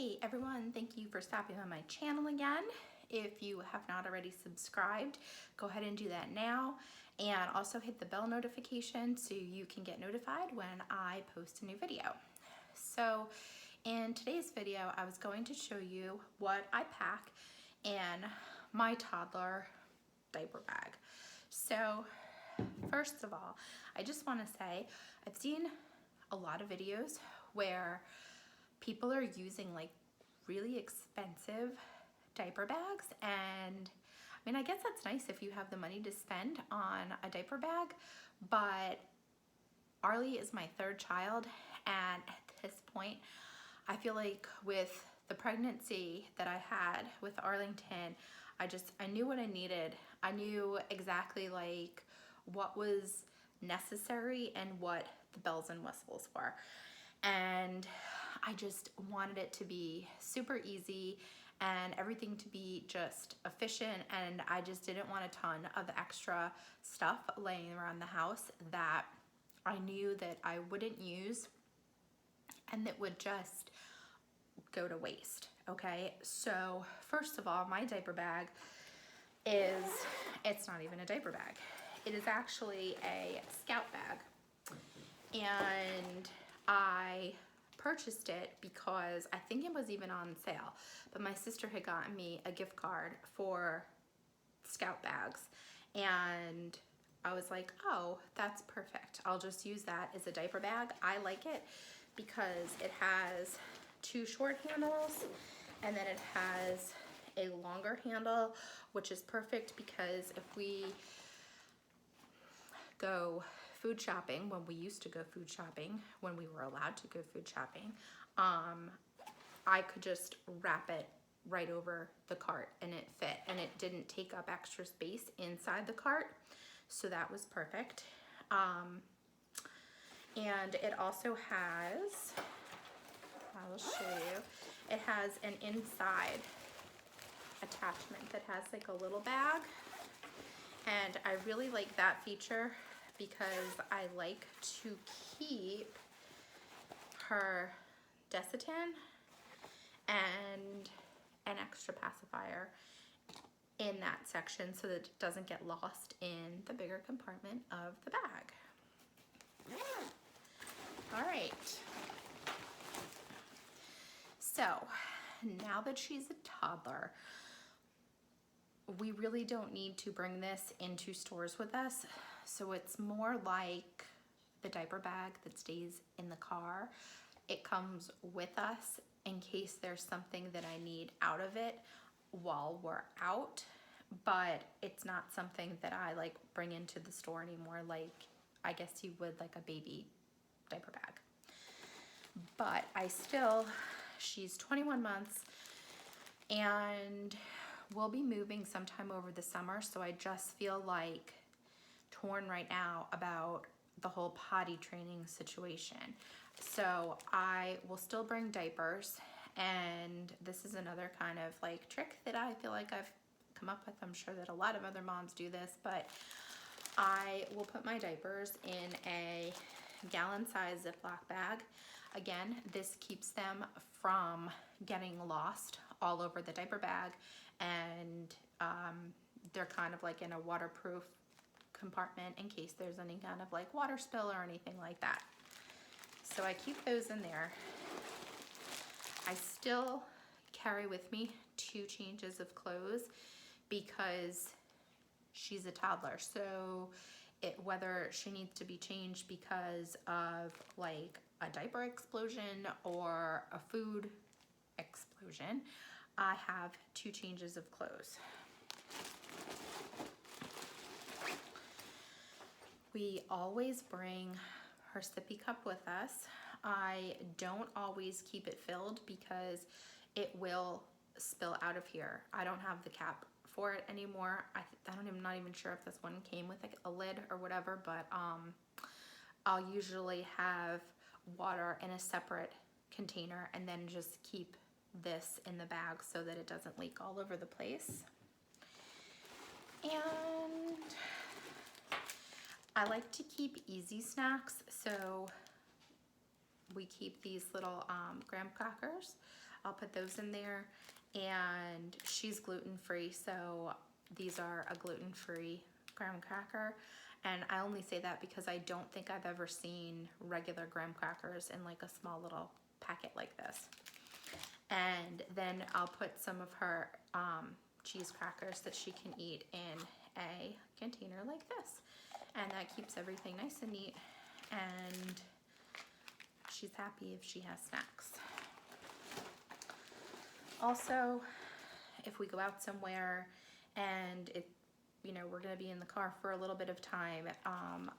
Hey everyone, thank you for stopping on my channel again. If you have not already subscribed, go ahead and do that now, and also hit the bell notification so you can get notified when I post a new video. So in today's video, I was going to show you what I pack in my toddler diaper bag. So first of all, I just want to say I've seen a lot of videos where people are using like really expensive diaper bags, and I mean, I guess that's nice if you have the money to spend on a diaper bag, but Arlie is my third child, and at this point I feel like with the pregnancy that I had with Arlington, I knew what I needed. I knew exactly like what was necessary and what the bells and whistles were, and I just wanted it to be super easy and everything to be just efficient, and I just didn't want a ton of extra stuff laying around the house that I knew that I wouldn't use and that would just go to waste. Okay, so first of all, my diaper bag it's not even a diaper bag. It is actually a Scout bag, and I purchased it because I think it was even on sale, but my sister had gotten me a gift card for Scout bags, and I was like, oh, that's perfect. I'll just use that as a diaper bag. I like it because it has two short handles and then it has a longer handle, which is perfect because if we go food shopping, when we used to go food shopping, when we were allowed to go food shopping, I could just wrap it right over the cart and it fit, and it didn't take up extra space inside the cart, so that was perfect. And it also has, I will show you, it has an inside attachment that has like a little bag, and I really like that feature because I like to keep her Desitin and an extra pacifier in that section so that it doesn't get lost in the bigger compartment of the bag. All right, so now that she's a toddler, we really don't need to bring this into stores with us. So it's more like the diaper bag that stays in the car. It comes with us in case there's something that I need out of it while we're out, but it's not something that I like bring into the store anymore like I guess you would like a baby diaper bag. But she's 21 months and we'll be moving sometime over the summer, so I just feel like torn right now about the whole potty training situation. So I will still bring diapers, and this is another kind of like trick that I feel like I've come up with. I'm sure that a lot of other moms do this, but I will put my diapers in a gallon-sized Ziploc bag. Again, this keeps them from getting lost all over the diaper bag, and they're kind of like in a waterproof compartment in case there's any kind of like water spill or anything like that. So I keep those in there. I still carry with me 2 changes of clothes because she's a toddler, so whether she needs to be changed because of like a diaper explosion or a food explosion, I have 2 changes of clothes. We always bring her sippy cup with us. I don't always keep it filled because it will spill out of here. I don't have the cap for it anymore. I'm not even sure if this one came with like a lid or whatever, but I'll usually have water in a separate container and then just keep this in the bag so that it doesn't leak all over the place. And I like to keep easy snacks, so we keep these little graham crackers. I'll put those in there. And she's gluten-free, so these are a gluten-free graham cracker. And I only say that because I don't think I've ever seen regular graham crackers in like a small little packet like this. And then I'll put some of her cheese crackers that she can eat in a container like this. And that keeps everything nice and neat, and she's happy if she has snacks. Also, if we go out somewhere and we're gonna be in the car for a little bit of time,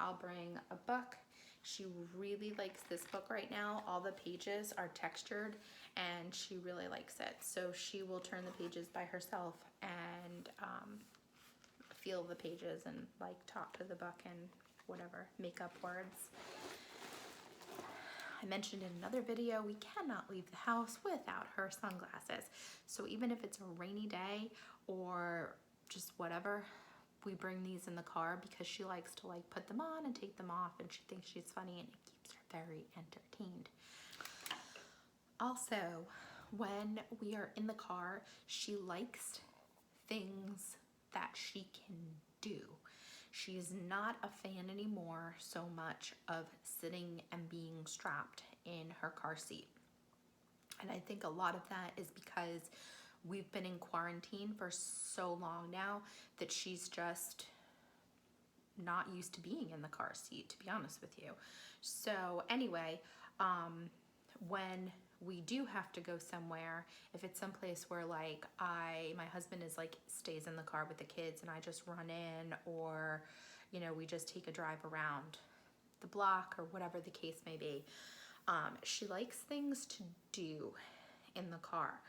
I'll bring a book. She really likes this book right now. All the pages are textured and she really likes it. So she will turn the pages by herself and feel the pages and like talk to the book and whatever, make up words. I mentioned in another video, we cannot leave the house without her sunglasses. So even if it's a rainy day or just whatever, we bring these in the car because she likes to like put them on and take them off, and she thinks she's funny and it keeps her very entertained. Also, when we are in the car, she likes things that she can do. She's not a fan anymore so much of sitting and being strapped in her car seat. And I think a lot of that is because we've been in quarantine for so long now that she's just not used to being in the car seat, to be honest with you. So anyway, when we do have to go somewhere, if it's someplace where like my husband is like stays in the car with the kids and I just run in, or we just take a drive around the block or whatever the case may be, she likes things to do in the car.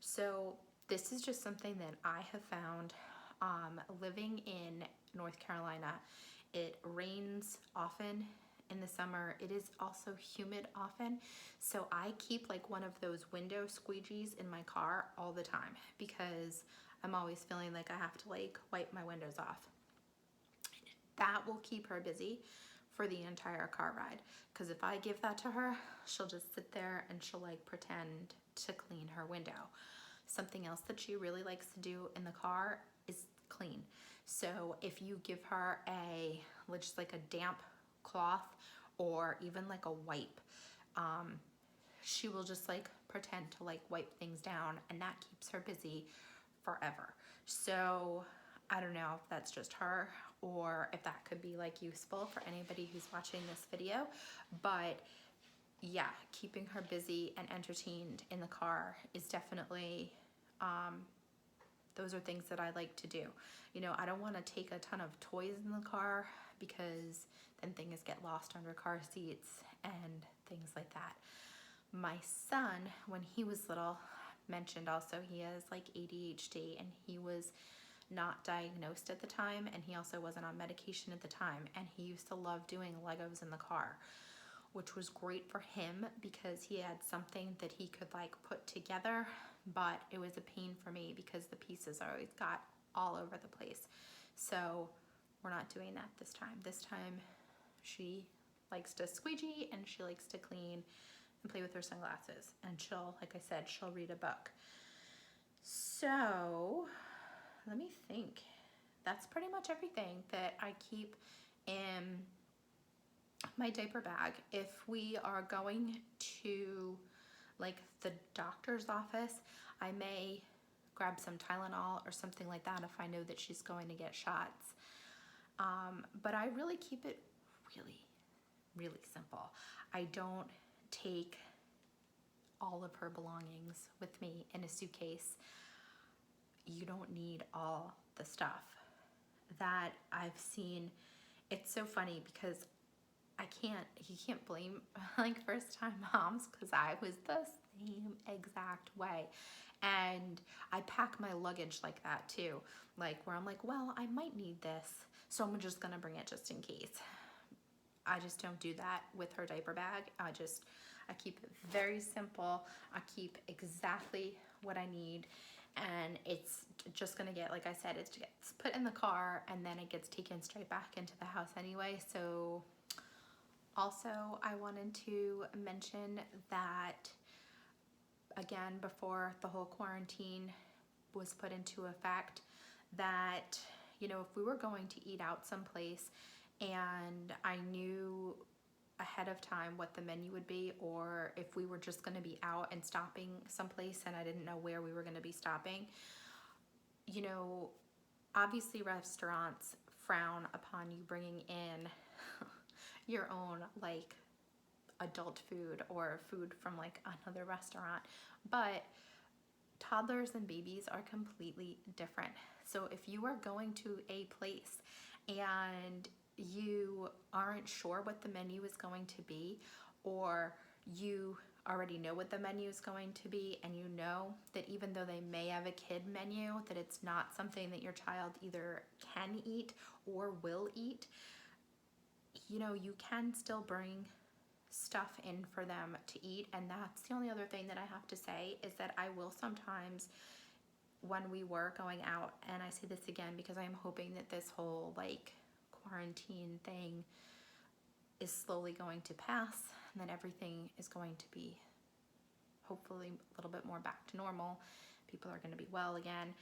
So this is just something that I have found. Living in North Carolina, it rains often in the summer. It is also humid often. So I keep like one of those window squeegees in my car all the time because I'm always feeling like I have to like wipe my windows off. That will keep her busy for the entire car ride. Because if I give that to her, she'll just sit there and she'll like pretend to clean her window. Something else that she really likes to do in the car is clean. So if you give her just like a damp cloth or even like a wipe, she will just like pretend to like wipe things down, and that keeps her busy forever. So I don't know if that's just her or if that could be like useful for anybody who's watching this video, but yeah, keeping her busy and entertained in the car is definitely, those are things that I like to do. I don't want to take a ton of toys in the car because then things get lost under car seats and things like that. My son, when he was little, mentioned also he has like ADHD, and he was not diagnosed at the time, and he also wasn't on medication at the time, and he used to love doing Legos in the car, which was great for him because he had something that he could like put together, but it was a pain for me because the pieces always got all over the place. So we're not doing that this time. This time she likes to squeegee and she likes to clean and play with her sunglasses, and she'll, like I said, she'll read a book. So let me think. That's pretty much everything that I keep in my diaper bag. If we are going to like the doctor's office, I may grab some Tylenol or something like that if I know that she's going to get shots. But I really keep it really simple. I don't take all of her belongings with me in a suitcase. You don't need all the stuff that I've seen. It's so funny because you can't blame like first time moms, because I was the same exact way. And I pack my luggage like that too, like where I'm like, well, I might need this, so I'm just gonna bring it just in case. I just don't do that with her diaper bag. I keep it very simple. I keep exactly what I need, and it's just gonna get, like I said, it gets put in the car and then it gets taken straight back into the house anyway. So also I wanted to mention that again, before the whole quarantine was put into effect, that, you know, if we were going to eat out someplace and I knew ahead of time what the menu would be, or if we were just going to be out and stopping someplace and I didn't know where we were going to be stopping, you know, obviously restaurants frown upon you bringing in your own like adult food or food from like another restaurant, but toddlers and babies are completely different. So if you are going to a place and you aren't sure what the menu is going to be, or you already know what the menu is going to be, and you know that even though they may have a kid menu, that it's not something that your child either can eat or will eat, you know, you can still bring stuff in for them to eat. And that's the only other thing that I have to say, is that I will sometimes, when we were going out, and I say this again because I'm hoping that this whole like quarantine thing is slowly going to pass, and then everything is going to be hopefully a little bit more back to normal. People are going to be well again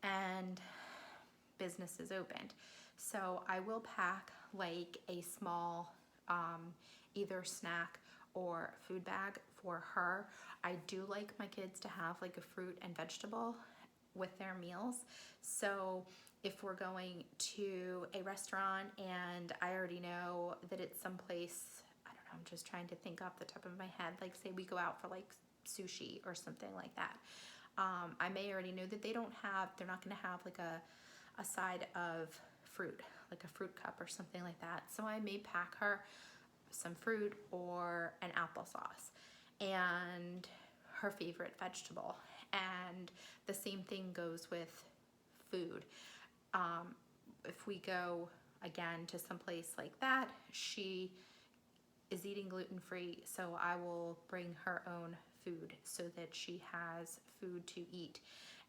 and business is opened. So I will pack like a small either snack or food bag for her. I do like my kids to have like a fruit and vegetable with their meals. So if we're going to a restaurant and I already know that it's someplace, I don't know, I'm just trying to think off the top of my head, like say we go out for like sushi or something like that. I may already know that they're not gonna have like a side of fruit, like a fruit cup or something like that. So I may pack her some fruit or an applesauce and her favorite vegetable. And the same thing goes with food. If we go again to some place like that, she is eating gluten-free, so I will bring her own food so that she has food to eat.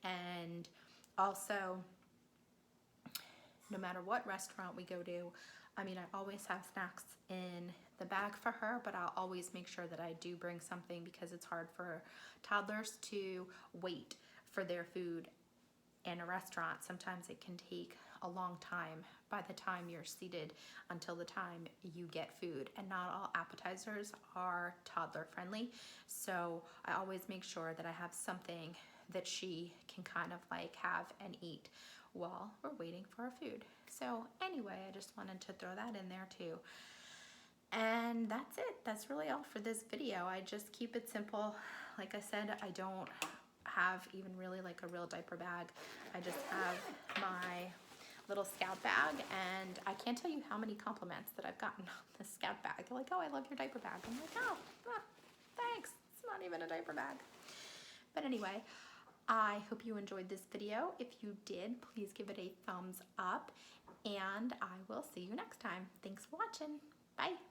And also, no matter what restaurant we go to, I mean, I always have snacks in the bag for her, but I'll always make sure that I do bring something, because it's hard for toddlers to wait for their food in a restaurant. Sometimes it can take a long time by the time you're seated until the time you get food, and not all appetizers are toddler friendly. So I always make sure that I have something that she can kind of like have and eat while we're waiting for our food. So anyway, I just wanted to throw that in there too. And that's it. That's really all for this video. I just keep it simple. Like I said, I don't have even really like a real diaper bag. I just have my little Scout bag, and I can't tell you how many compliments that I've gotten on this Scout bag. They're like, oh, I love your diaper bag. I'm like, oh, thanks. It's not even a diaper bag. But anyway, I hope you enjoyed this video. If you did, please give it a thumbs up, and I will see you next time. Thanks for watching. Bye.